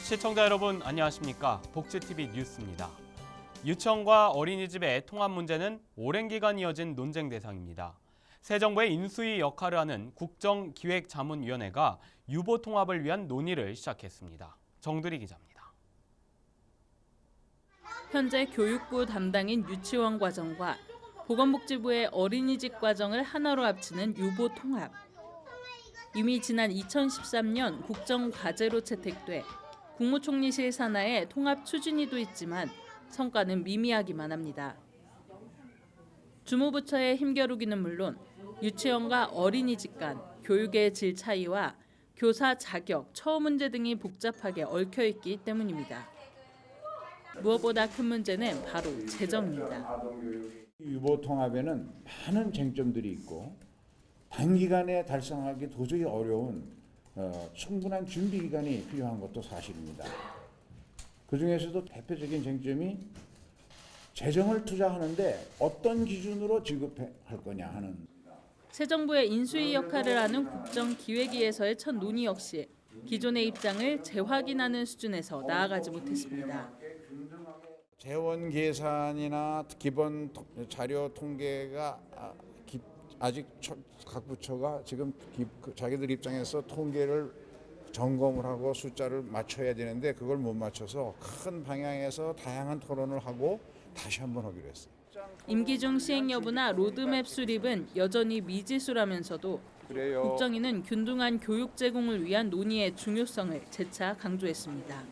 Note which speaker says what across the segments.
Speaker 1: 시청자 여러분 안녕하십니까? 복지TV 뉴스입니다. 유치원과 어린이집의 통합 문제는 오랜 기간 이어진 논쟁 대상입니다. 새 정부의 인수위 역할을 하는 국정기획자문위원회가 유보 통합을 위한 논의를 시작했습니다. 정두리 기자입니다.
Speaker 2: 현재 교육부 담당인 유치원 과정과 보건복지부의 어린이집 과정을 하나로 합치는 유보 통합. 이미 지난 2013년 국정과제로 채택돼 국무총리실 산하에 통합 추진위도 있지만 성과는 미미하기만 합니다. 주무부처의 힘겨루기는 물론 유치원과 어린이집 간 교육의 질 차이와 교사 자격, 처우 문제 등이 복잡하게 얽혀있기 때문입니다. 무엇보다 큰 문제는 바로 재정입니다.
Speaker 3: 유보 통합에는 많은 쟁점들이 있고 단기간에 달성하기 도저히 어려운 충분한 준비 기간이 필요한 것도 사실입니다. 그중에서도 대표적인 쟁점이 재정을 투자하는데 어떤 기준으로 지급할 거냐 하는.
Speaker 2: 새 정부의 인수위 역할을 하는 국정기획위에서의 첫 논의 역시 기존의 입장을 재확인하는 수준에서 나아가지 못했습니다.
Speaker 3: 재원 계산이나 기본 자료 통계가 아직 각 부처가 지금 자기들 입장에서 통계를 점검을 하고 숫자를 맞춰야 되는데 그걸 못 맞춰서 큰 방향에서 다양한 토론을 하고 다시 한번 하기로 했어요.
Speaker 2: 임기 중 시행 여부나 로드맵 수립은 여전히 미지수라면서도 국정위는 균등한 교육 제공을 위한 논의의 중요성을 재차 강조했습니다.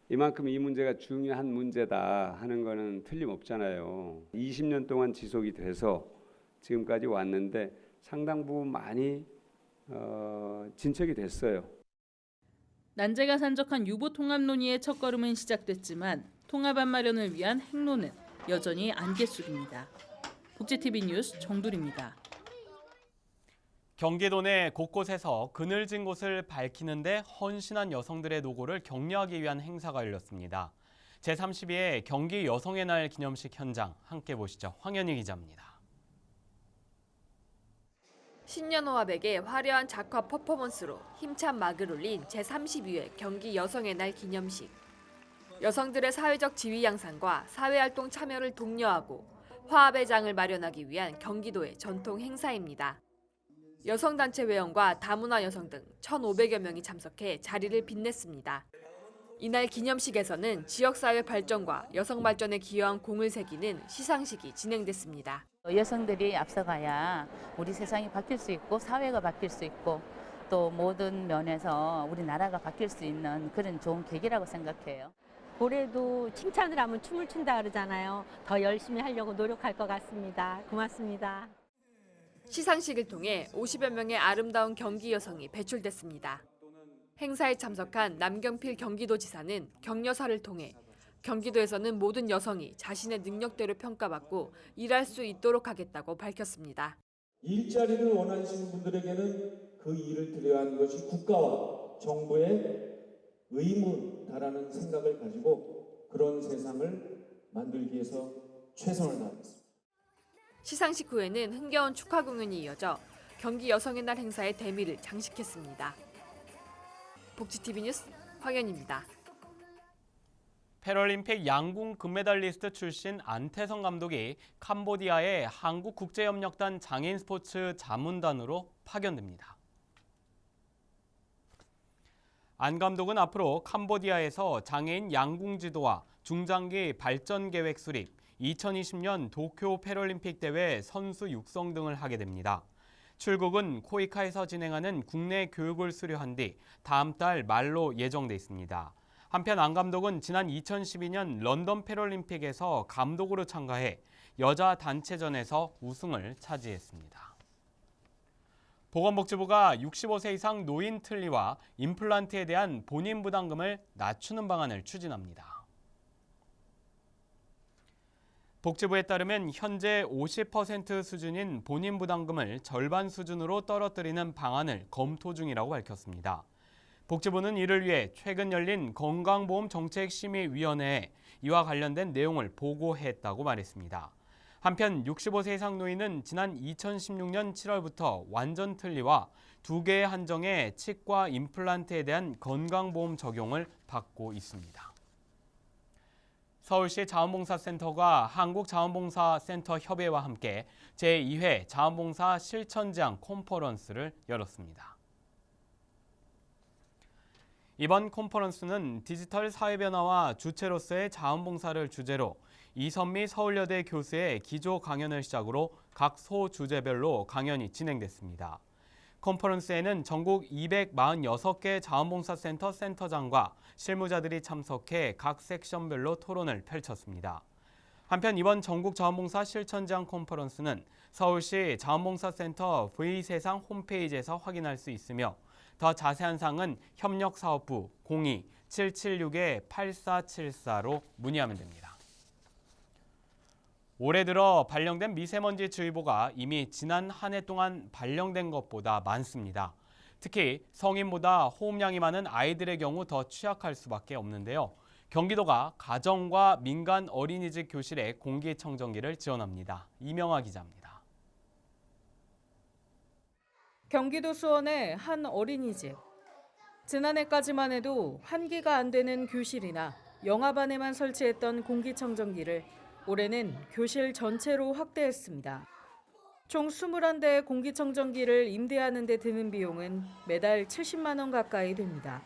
Speaker 4: 이만큼 이 문제가 중요한 문제다 하는 거는 틀림없잖아요. 20년 동안 지속이 돼서 지금까지 왔는데 상당 부분 많이 진척이 됐어요.
Speaker 2: 난제가 산적한 유보 통합 논의의 첫걸음은 시작됐지만 통합안 마련을 위한 행로는 여전히 안개 속입니다. 복지TV 뉴스 정두리입니다.
Speaker 1: 경기도 내 곳곳에서 그늘진 곳을 밝히는 데 헌신한 여성들의 노고를 격려하기 위한 행사가 열렸습니다. 제32회 경기 여성의 날 기념식 현장 함께 보시죠. 황현희 기자입니다.
Speaker 5: 신년호합에게 화려한 작화 퍼포먼스로 힘찬 막을 올린 제32회 경기 여성의 날 기념식. 여성들의 사회적 지위 양상과 사회활동 참여를 독려하고 화합의 장을 마련하기 위한 경기도의 전통 행사입니다. 여성단체 회원과 다문화 여성 등 1,500여 명이 참석해 자리를 빛냈습니다. 이날 기념식에서는 지역사회 발전과 여성 발전에 기여한 공을 새기는 시상식이 진행됐습니다.
Speaker 6: 여성들이 앞서가야 우리 세상이 바뀔 수 있고 사회가 바뀔 수 있고 또 모든 면에서 우리나라가 바뀔 수 있는 그런 좋은 계기라고 생각해요.
Speaker 7: 올해도 칭찬을 하면 춤을 춘다 그러잖아요. 더 열심히 하려고 노력할 것 같습니다. 고맙습니다.
Speaker 5: 시상식을 통해 50여 명의 아름다운 경기 여성이 배출됐습니다. 행사에 참석한 남경필 경기도지사는 격려사를 통해 경기도에서는 모든 여성이 자신의 능력대로 평가받고 일할 수 있도록 하겠다고 밝혔습니다.
Speaker 8: 일자리를 원하시는 분들에게는 그 일을 드려야 하는 것이 국가와 정부의 의무다라는 생각을 가지고 그런 세상을 만들기 위해서 최선을 다하겠습니다.
Speaker 5: 시상식 후에는 흥겨운 축하 공연이 이어져 경기 여성의 날 행사의 대미를 장식했습니다. 복지TV 뉴스 황현입니다.
Speaker 1: 패럴림픽 양궁 금메달리스트 출신 안태성 감독이 캄보디아의 한국국제협력단 장애인 스포츠 자문단으로 파견됩니다. 안 감독은 앞으로 캄보디아에서 장애인 양궁 지도와 중장기 발전 계획 수립, 2020년 도쿄 패럴림픽 대회 선수 육성 등을 하게 됩니다. 출국은 코이카에서 진행하는 국내 교육을 수료한 뒤 다음 달 말로 예정돼 있습니다. 한편 안 감독은 지난 2012년 런던 패럴림픽에서 감독으로 참가해 여자 단체전에서 우승을 차지했습니다. 보건복지부가 65세 이상 노인 틀니와 임플란트에 대한 본인 부담금을 낮추는 방안을 추진합니다. 복지부에 따르면 현재 50% 수준인 본인 부담금을 절반 수준으로 떨어뜨리는 방안을 검토 중이라고 밝혔습니다. 복지부는 이를 위해 최근 열린 건강보험정책심의위원회에 이와 관련된 내용을 보고했다고 말했습니다. 한편 65세 이상 노인은 지난 2016년 7월부터 완전 틀니와 2개의 한정의 치과 임플란트에 대한 건강보험 적용을 받고 있습니다. 서울시 자원봉사센터가 한국자원봉사센터 협의회와 함께 제2회 자원봉사 실천제안 컨퍼런스를 열었습니다. 이번 컨퍼런스는 디지털 사회변화와 주체로서의 자원봉사를 주제로 이선미 서울여대 교수의 기조 강연을 시작으로 각 소주제별로 강연이 진행됐습니다. 컨퍼런스에는 전국 246개 자원봉사센터 센터장과 실무자들이 참석해 각 섹션별로 토론을 펼쳤습니다. 한편 이번 전국 자원봉사 실천제안 컨퍼런스는 서울시 자원봉사센터 V세상 홈페이지에서 확인할 수 있으며 더 자세한 사항은 협력사업부 02-776-8474로 문의하면 됩니다. 올해 들어 발령된 미세먼지 주의보가 이미 지난 한 해 동안 발령된 것보다 많습니다. 특히 성인보다 호흡량이 많은 아이들의 경우 더 취약할 수밖에 없는데요. 경기도가 가정과 민간 어린이집 교실에 공기청정기를 지원합니다. 이명아 기자입니다.
Speaker 2: 경기도 수원의 한 어린이집. 지난해까지만 해도 환기가 안 되는 교실이나 영화반에만 설치했던 공기청정기를 올해는 교실 전체로 확대했습니다. 총 21대의 공기청정기를 임대하는 데 드는 비용은 매달 70만 원 가까이 됩니다.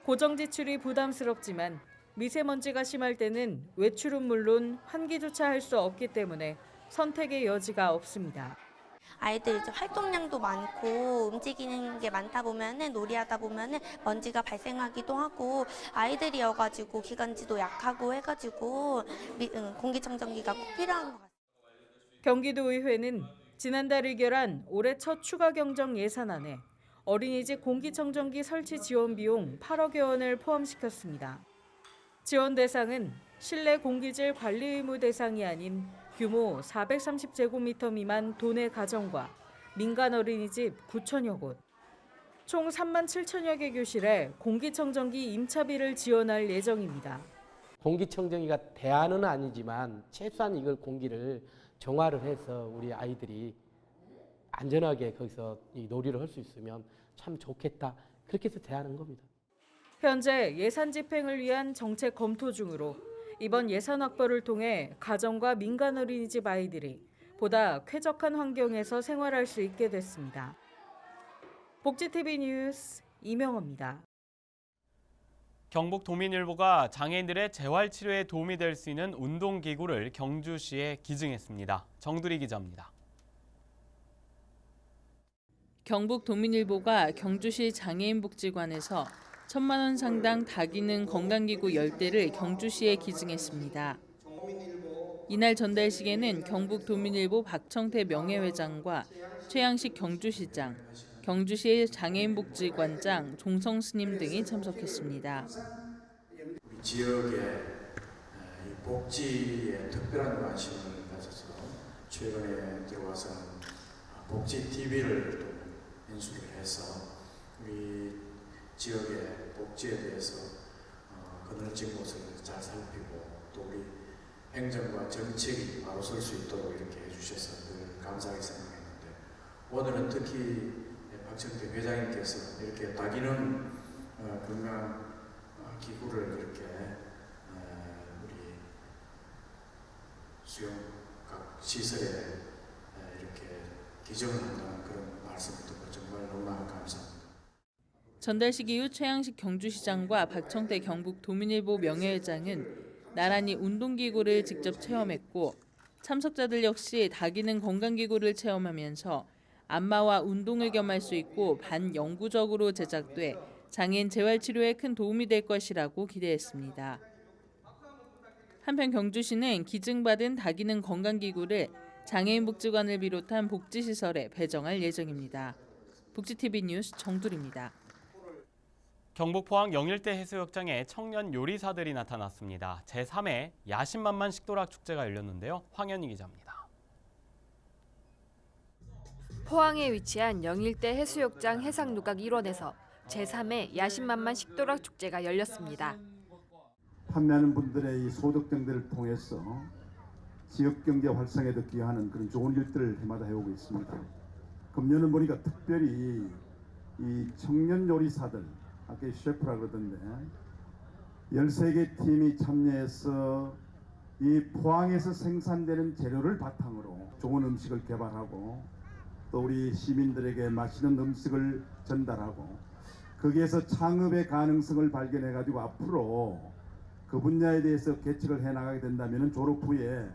Speaker 2: 고정 지출이 부담스럽지만 미세먼지가 심할 때는 외출은 물론 환기조차 할 수 없기 때문에 선택의 여지가 없습니다.
Speaker 9: 아이들 이제 활동량도 많고 움직이는 게 많다 보면은 놀이하다 보면은 먼지가 발생하기도 하고 아이들이어가지고 기관지도 약하고 해가지고 공기청정기가 꼭 필요한 것 같아요.
Speaker 2: 경기도의회는 지난달 의결한 올해 첫 추가 경정 예산안에 어린이집 공기청정기 설치 지원 비용 8억여 원을 포함시켰습니다. 지원 대상은 실내 공기질 관리 의무 대상이 아닌 규모 430제곱미터 미만 도내 가정과 민간 어린이집 9천여 곳, 총 3만 7천여 개 교실에 공기청정기 임차비를 지원할 예정입니다.
Speaker 10: 공기청정기가 대안은 아니지만 최소한 이걸 공기를 정화를 해서 우리 아이들이 안전하게 거기서 이 놀이를 할 수 있으면 참 좋겠다. 그렇게 해서 대안한 겁니다.
Speaker 2: 현재 예산 집행을 위한 정책 검토 중으로 이번 예산 확보를 통해 가정과 민간 어린이집 아이들이 보다 쾌적한 환경에서 생활할 수 있게 됐습니다. 복지TV 뉴스 이명호입니다.
Speaker 1: 경북도민일보가 장애인들의 재활치료에 도움이 될 수 있는 운동기구를 경주시에 기증했습니다. 정두리 기자입니다.
Speaker 2: 경북도민일보가 경주시 장애인복지관에서 1,000만 원 상당 다기능 건강기구 10대를 경주시에 기증했습니다. 이날 전달식에는 경북도민일보 박청태 명예회장과 최양식 경주시장, 경주시 장애인복지관장 종성스님 등이 참석했습니다.
Speaker 11: 우리 지역의 복지에 특별한 관심을 가져서 최근에 들어와서 복지 TV를 또 인수를 해서 우리 지역의 복지에 대해서 그늘진 곳을 잘 살피고 또 우리 행정과 정책이 바로 설 수 있도록 이렇게 해주셔서 늘 감사하게 생각했는데 오늘은 특히 박청태 회장님께서 이렇게 다기능 건강 기구를 이렇게 우리 수용 각 시설에 이렇게 기증을 한다는 그런 말씀을 듣고 정말 너무나 감사합니다.
Speaker 2: 전달식 이후 최양식 경주시장과 박청태 경북도민일보 명예회장은 나란히 운동기구를 직접 체험했고 참석자들 역시 다기능 건강기구를 체험하면서 안마와 운동을 겸할 수 있고 반영구적으로 제작돼 장애인 재활치료에 큰 도움이 될 것이라고 기대했습니다. 한편 경주시는 기증받은 다기능 건강기구를 장애인복지관을 비롯한 복지시설에 배정할 예정입니다. 복지TV 뉴스 정두리입니다.
Speaker 1: 경북 포항 영일대 해수욕장에 청년 요리사들이 나타났습니다. 제3회 야심만만 식도락 축제가 열렸는데요. 황현희 기자입니다.
Speaker 5: 포항에 위치한 영일대 해수욕장 해상누각 1원에서 제3회 야심만만 식도락 축제가 열렸습니다.
Speaker 12: 판매하는 분들의 이 소득 등들을 통해서 지역경제 활성에도 기여하는 그런 좋은 일들을 해마다 해오고 있습니다. 금년은 보니까 특별히 이 청년 요리사들, 아까 셰프라 그러던데 13개 팀이 참여해서 이 포항에서 생산되는 재료를 바탕으로 좋은 음식을 개발하고 또 우리 시민들에게 맛있는 음식을 전달하고 거기에서 창업의 가능성을 발견해가지고 앞으로 그 분야에 대해서 개척을 해나가게 된다면 졸업 후에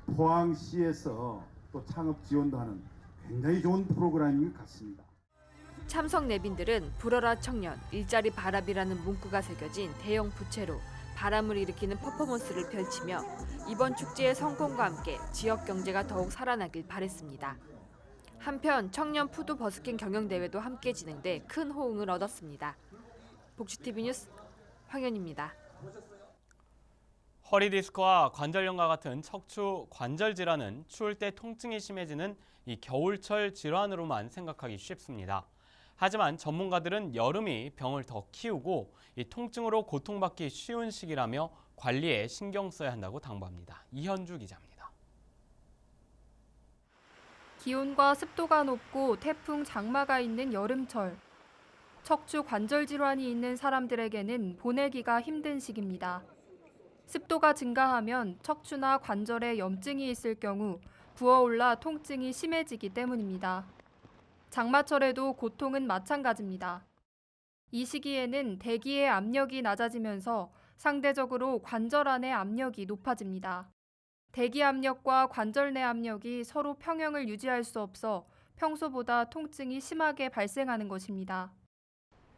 Speaker 12: 포항시에서 또 창업 지원도 하는 굉장히 좋은 프로그램인 것 같습니다.
Speaker 5: 참석 내빈들은 불어라 청년, 일자리 바람이라는 문구가 새겨진 대형 부채로 바람을 일으키는 퍼포먼스를 펼치며 이번 축제의 성공과 함께 지역 경제가 더욱 살아나길 바랬습니다. 한편 청년 푸드 버스킹 경영대회도 함께 진행돼 큰 호응을 얻었습니다. 복지TV 뉴스 황현입니다.
Speaker 1: 허리 디스크와 관절염과 같은 척추 관절 질환은 추울 때 통증이 심해지는 이 겨울철 질환으로만 생각하기 쉽습니다. 하지만 전문가들은 여름이 병을 더 키우고 이 통증으로 고통받기 쉬운 시기라며 관리에 신경 써야 한다고 당부합니다. 이현주 기자입니다.
Speaker 13: 기온과 습도가 높고 태풍 장마가 있는 여름철. 척추 관절 질환이 있는 사람들에게는 보내기가 힘든 시기입니다. 습도가 증가하면 척추나 관절에 염증이 있을 경우 부어올라 통증이 심해지기 때문입니다. 장마철에도 고통은 마찬가지입니다. 이 시기에는 대기의 압력이 낮아지면서 상대적으로 관절 안의 압력이 높아집니다. 대기 압력과 관절 내 압력이 서로 평형을 유지할 수 없어 평소보다 통증이 심하게 발생하는 것입니다.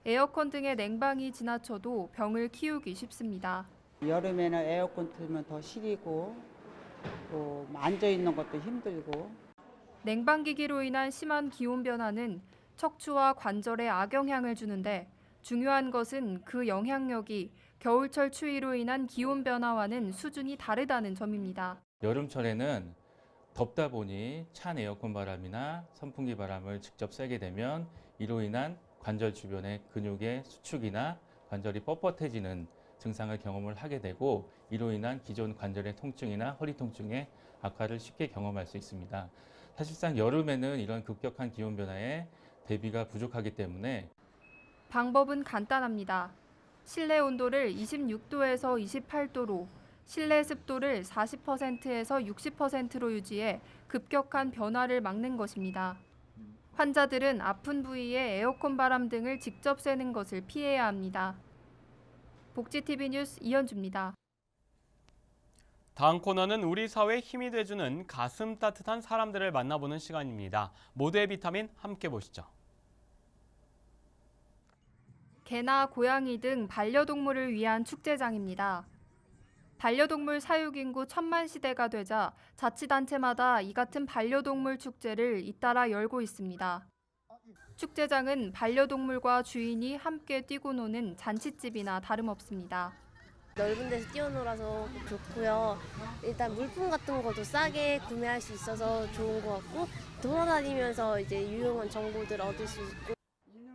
Speaker 13: 에어컨 등의 냉방이 지나쳐도 병을 키우기 쉽습니다.
Speaker 14: 여름에는 에어컨 틀면 더 시리고 또 앉아 있는 것도 힘들고.
Speaker 13: 냉방기기로 인한 심한 기온 변화는 척추와 관절에 악영향을 주는데 중요한 것은 그 영향력이 겨울철 추위로 인한 기온 변화와는 수준이 다르다는 점입니다.
Speaker 15: 여름철에는 덥다 보니 찬 에어컨 바람이나 선풍기 바람을 직접 쐬게 되면 이로 인한 관절 주변의 근육의 수축이나 관절이 뻣뻣해지는 증상을 경험을 하게 되고 이로 인한 기존 관절의 통증이나 허리 통증의 악화를 쉽게 경험할 수 있습니다. 사실상 여름에는 이런 급격한 기온 변화에 대비가 부족하기 때문에
Speaker 13: 방법은 간단합니다. 실내 온도를 26도에서 28도로, 실내 습도를 40%에서 60%로 유지해 급격한 변화를 막는 것입니다. 환자들은 아픈 부위에 에어컨 바람 등을 직접 쐬는 것을 피해야 합니다. 복지TV 뉴스 이현주입니다.
Speaker 1: 다음 코너는 우리 사회에 힘이 돼주는 가슴 따뜻한 사람들을 만나보는 시간입니다. 모두의 비타민 함께 보시죠.
Speaker 13: 개나 고양이 등 반려동물을 위한 축제장입니다. 반려동물 사육 인구 1000만 시대가 되자 자치단체마다 이 같은 반려동물 축제를 잇따라 열고 있습니다. 축제장은 반려동물과 주인이 함께 뛰고 노는 잔칫집이나 다름없습니다.
Speaker 16: 넓은 데서 뛰어놀아서 좋고요. 일단 물품 같은 것도 싸게 구매할 수 있어서 좋은 것 같고 돌아다니면서 이제 유용한 정보들 얻을 수 있고.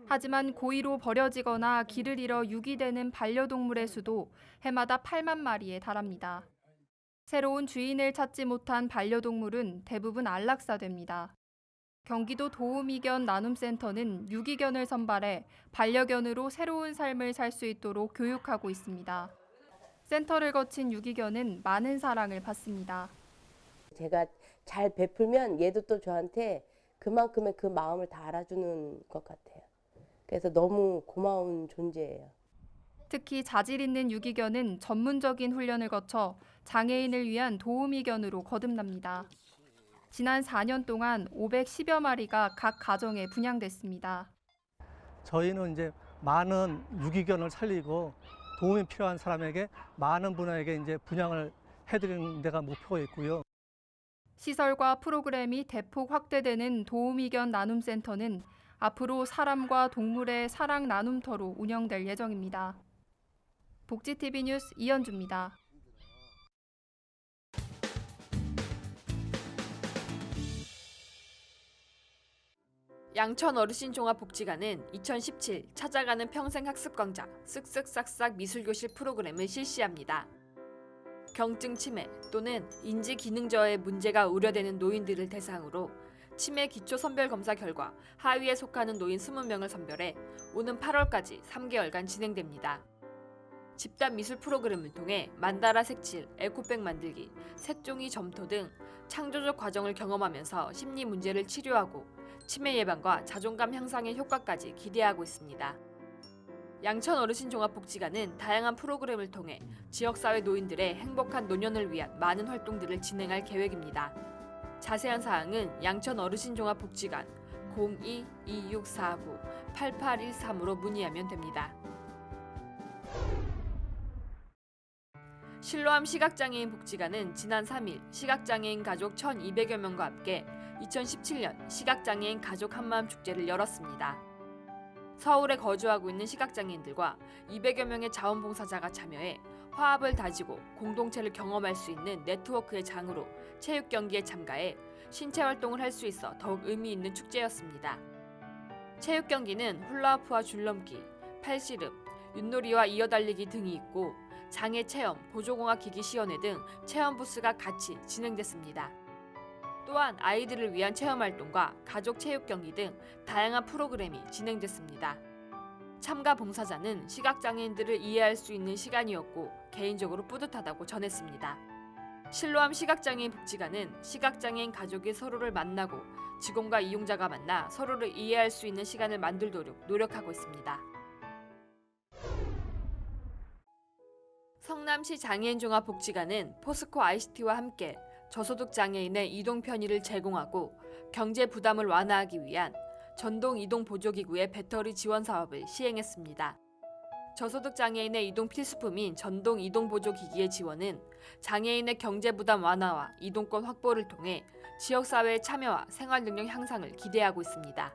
Speaker 13: 하지만 고의로 버려지거나 길을 잃어 유기되는 반려동물의 수도 해마다 8만 마리에 달합니다. 새로운 주인을 찾지 못한 반려동물은 대부분 안락사됩니다. 경기도 도우미견 나눔센터는 유기견을 선발해 반려견으로 새로운 삶을 살 수 있도록 교육하고 있습니다. 센터를 거친 유기견은 많은 사랑을 받습니다.
Speaker 17: 제가 잘 베풀면 얘도 또 저한테 그만큼의 그 마음을 다 알아주는 것 같아요. 그래서 너무 고마운 존재예요.
Speaker 13: 특히 자질 있는 유기견은 전문적인 훈련을 거쳐 장애인을 위한 도우미견으로 거듭납니다. 지난 4년 동안 510여 마리가 각 가정에 분양됐습니다.
Speaker 18: 저희는 이제 많은 유기견을 살리고 도움이 필요한 사람에게 많은 분에게 이제 분양을 해드리는 데가 목표가 있고요.
Speaker 13: 시설과 프로그램이 대폭 확대되는 도우미견 나눔센터는 앞으로 사람과 동물의 사랑 나눔터로 운영될 예정입니다. 복지TV 뉴스 이현주입니다.
Speaker 5: 양천 어르신 종합복지관은 2017 찾아가는 평생학습광장 쓱쓱싹싹 미술교실 프로그램을 실시합니다. 경증 치매 또는 인지 기능 저하의 문제가 우려되는 노인들을 대상으로 치매 기초 선별 검사 결과 하위에 속하는 노인 20명을 선별해 오는 8월까지 3개월간 진행됩니다. 집단 미술 프로그램을 통해 만다라 색칠, 에코백 만들기, 색종이 점토 등 창조적 과정을 경험하면서 심리 문제를 치료하고 치매 예방과 자존감 향상의 효과까지 기대하고 있습니다. 양천 어르신 종합복지관은 다양한 프로그램을 통해 지역사회 노인들의 행복한 노년을 위한 많은 활동들을 진행할 계획입니다. 자세한 사항은 양천 어르신 종합복지관 02-2649-8813으로 문의하면 됩니다. 실로암 시각장애인 복지관은 지난 3일 시각장애인 가족 1,200여 명과 함께 2017년 시각장애인 가족 한마음 축제를 열었습니다. 서울에 거주하고 있는 시각장애인들과 200여 명의 자원봉사자가 참여해 화합을 다지고 공동체를 경험할 수 있는 네트워크의 장으로 체육 경기에 참가해 신체 활동을 할 수 있어 더욱 의미 있는 축제였습니다. 체육 경기는 훌라후프와 줄넘기, 팔씨름, 윷놀이와 이어달리기 등이 있고 장애 체험, 보조공학 기기 시연회 등 체험 부스가 같이 진행됐습니다. 또한 아이들을 위한 체험 활동과 가족 체육 경기 등 다양한 프로그램이 진행됐습니다. 참가 봉사자는 시각장애인들을 이해할 수 있는 시간이었고 개인적으로 뿌듯하다고 전했습니다. 실로암 시각장애인 복지관은 시각장애인 가족이 서로를 만나고 직원과 이용자가 만나 서로를 이해할 수 있는 시간을 만들도록 노력하고 있습니다. 성남시 장애인종합복지관은 포스코 ICT와 함께 저소득 장애인의 이동 편의를 제공하고 경제 부담을 완화하기 위한 전동 이동 보조기구의 배터리 지원 사업을 시행했습니다. 저소득 장애인의 이동 필수품인 전동 이동 보조기기의 지원은 장애인의 경제 부담 완화와 이동권 확보를 통해 지역사회의 참여와 생활 능력 향상을 기대하고 있습니다.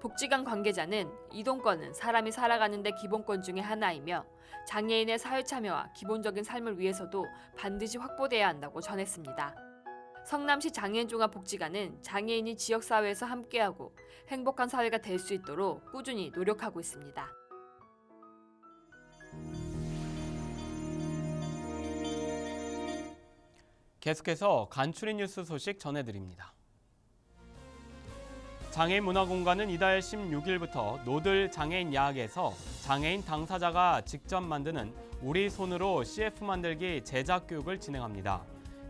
Speaker 5: 복지관 관계자는 이동권은 사람이 살아가는 데 기본권 중의 하나이며 장애인의 사회 참여와 기본적인 삶을 위해서도 반드시 확보돼야 한다고 전했습니다. 성남시 장애인종합복지관은 장애인이 지역사회에서 함께하고 행복한 사회가 될 수 있도록 꾸준히 노력하고 있습니다.
Speaker 1: 계속해서 간추린 뉴스 소식 전해드립니다. 장애인 문화공간은 이달 16일부터 노들 장애인 야학에서 장애인 당사자가 직접 만드는 우리 손으로 CF 만들기 제작 교육을 진행합니다.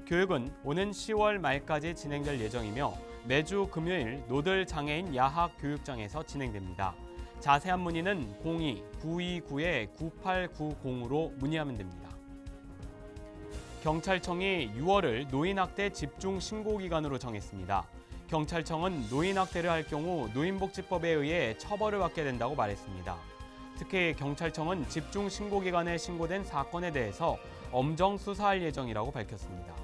Speaker 1: 교육은 오는 10월 말까지 진행될 예정이며 매주 금요일 노들 장애인 야학 교육장에서 진행됩니다. 자세한 문의는 02-929-9890으로 문의하면 됩니다. 경찰청이 6월을 노인학대 집중신고기간으로 정했습니다. 경찰청은 노인학대를 할 경우 노인복지법에 의해 처벌을 받게 된다고 말했습니다. 특히 경찰청은 집중신고기간에 신고된 사건에 대해서 엄정 수사할 예정이라고 밝혔습니다.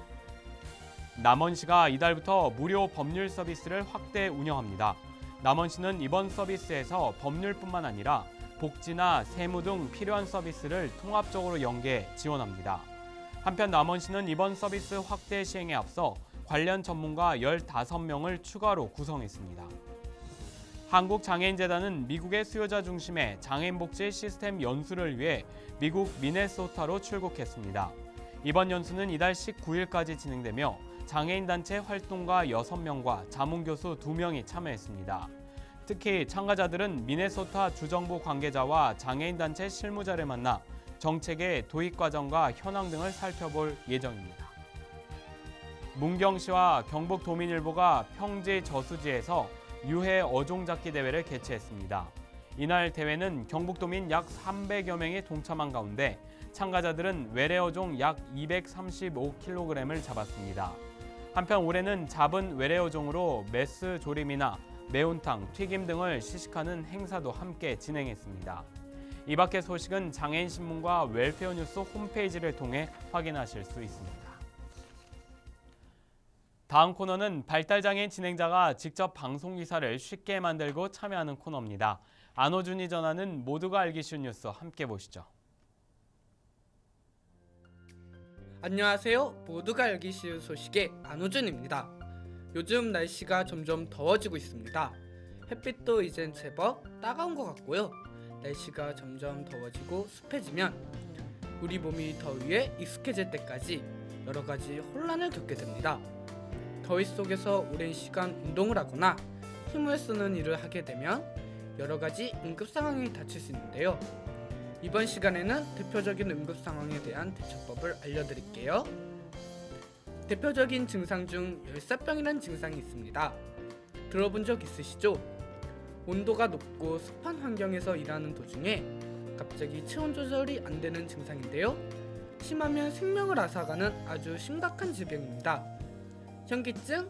Speaker 1: 남원시가 이달부터 무료 법률 서비스를 확대 운영합니다. 남원시는 이번 서비스에서 법률뿐만 아니라 복지나 세무 등 필요한 서비스를 통합적으로 연계 지원합니다. 한편 남원시는 이번 서비스 확대 시행에 앞서 관련 전문가 15명을 추가로 구성했습니다. 한국장애인재단은 미국의 수요자 중심의 장애인 복지 시스템 연수를 위해 미국 미네소타로 출국했습니다. 이번 연수는 이달 19일까지 진행되며 장애인 단체 활동가 6명과 자문교수 2명이 참여했습니다. 특히 참가자들은 미네소타 주정부 관계자와 장애인 단체 실무자를 만나 정책의 도입 과정과 현황 등을 살펴볼 예정입니다. 문경시와 경북도민일보가 평지 저수지에서 유해 어종잡기 대회를 개최했습니다. 이날 대회는 경북도민 약 300여 명이 동참한 가운데 참가자들은 외래어종 약 235kg을 잡았습니다. 한편 올해는 잡은 외래어종으로 메스 조림이나 매운탕, 튀김 등을 시식하는 행사도 함께 진행했습니다. 이 밖의 소식은 장애인신문과 웰페어뉴스 홈페이지를 통해 확인하실 수 있습니다. 다음 코너는 발달장애인 진행자가 직접 방송기사를 쉽게 만들고 참여하는 코너입니다. 안호준이 전하는 모두가 알기 쉬운 뉴스 함께 보시죠.
Speaker 19: 안녕하세요. 모두가 알기 쉬운 소식의 안호준입니다. 요즘 날씨가 점점 더워지고 있습니다. 햇빛도 이젠 제법 따가운 것 같고요. 날씨가 점점 더워지고 습해지면 우리 몸이 더위에 익숙해질 때까지 여러 가지 혼란을 겪게 됩니다. 더위 속에서 오랜 시간 운동을 하거나 힘을 쓰는 일을 하게 되면 여러 가지 응급 상황이 닥칠 수 있는데요. 이번 시간에는 대표적인 응급 상황에 대한 대처법을 알려드릴게요. 대표적인 증상 중 열사병이라는 증상이 있습니다. 들어본 적 있으시죠? 온도가 높고 습한 환경에서 일하는 도중에 갑자기 체온 조절이 안 되는 증상인데요. 심하면 생명을 앗아가는 아주 심각한 질병입니다. 현기증,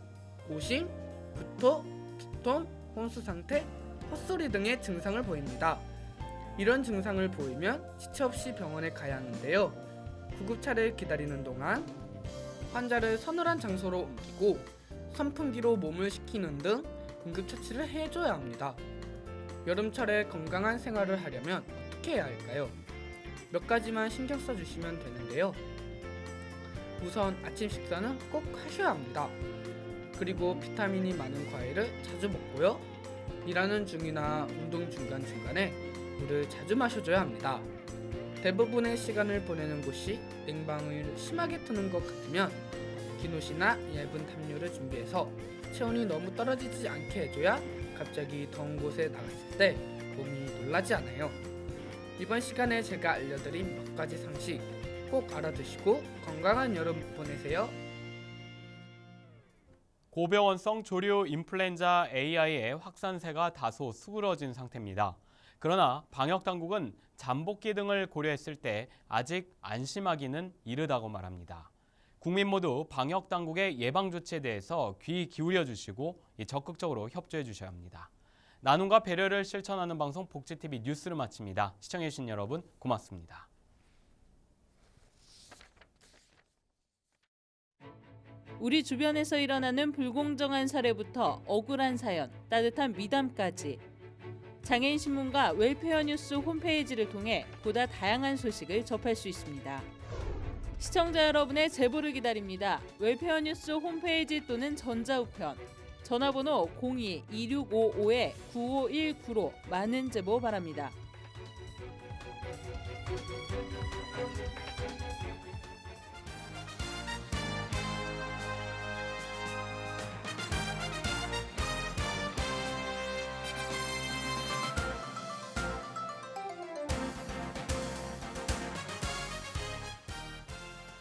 Speaker 19: 오심, 구토, 두통, 혼수 상태, 헛소리 등의 증상을 보입니다. 이런 증상을 보이면 지체 없이 병원에 가야 하는데요. 구급차를 기다리는 동안 환자를 서늘한 장소로 옮기고 선풍기로 몸을 식히는 등 응급처치를 해줘야 합니다. 여름철에 건강한 생활을 하려면 어떻게 해야 할까요? 몇 가지만 신경 써주시면 되는데요. 우선 아침 식사는 꼭 하셔야 합니다. 그리고 비타민이 많은 과일을 자주 먹고요. 일하는 중이나 운동 중간중간에 물을 자주 마셔줘야 합니다. 대부분의 시간을 보내는 곳이 냉방을 심하게 트는 것 같으면 긴 옷이나 얇은 담요를 준비해서 체온이 너무 떨어지지 않게 해줘야 갑자기 더운 곳에 나갔을 때 몸이 놀라지 않아요. 이번 시간에 제가 알려드린 몇 가지 상식 꼭 알아두시고 건강한 여름 보내세요.
Speaker 1: 고병원성 조류 인플루엔자 A의 확산세가 다소 수그러진 상태입니다. 그러나 방역당국은 잠복기 등을 고려했을 때 아직 안심하기는 이르다고 말합니다. 국민 모두 방역당국의 예방조치에 대해서 귀 기울여 주시고 적극적으로 협조해 주셔야 합니다. 나눔과 배려를 실천하는 방송 복지TV 뉴스를 마칩니다. 시청해주신 여러분 고맙습니다.
Speaker 2: 우리 주변에서 일어나는 불공정한 사례부터 억울한 사연, 따뜻한 미담까지 장애인 신문과 웰페어 뉴스 홈페이지를 통해 보다 다양한 소식을 접할 수 있습니다. 시청자 여러분의 제보를 기다립니다. 웰페어 뉴스 홈페이지 또는 전자우편, 전화번호 02-2655-9519로 많은 제보 바랍니다.